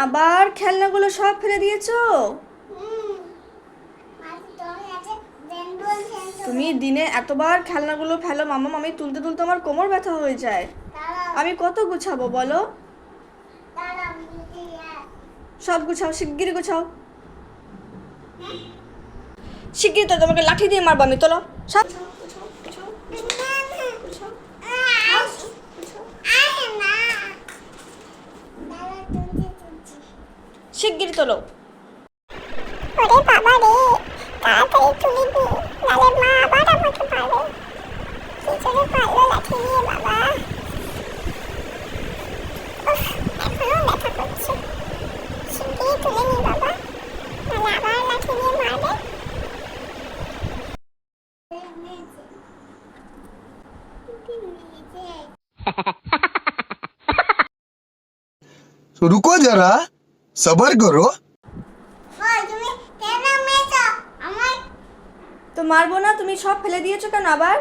আবার খেলনাগুলো সব ফেলে দিয়েছো? তুমি দিনে এতবার খেলনাগুলো ফেলো মামা, আমি তুলতে তুলতে আমার কোমর ব্যথা হয়ে যায়। আমি কত গুছাবো বলো? সব গুছাও, শিগগিরই গুছাও, শিগগিরই। তো তোমাকে লাঠি দিয়ে মারবো আমি, তোলো সব। শিগগিরই তোলো। ওরে বাবা রে, তাড়াতাড়ি তুলে দি, নালে মা আবার আমাকে মারবে। কি করে পারলো লাঠি নিয়ে বাবা? উফ, এখনো ব্যথা করছে। শিগগিরই তুলে নি বাবা, নালে আবার লাঠি নিয়ে মারবে। रुको जरा, सबर करो। তো মারবো না, তুমি সব ফেলে দিয়েছো কেন আবার?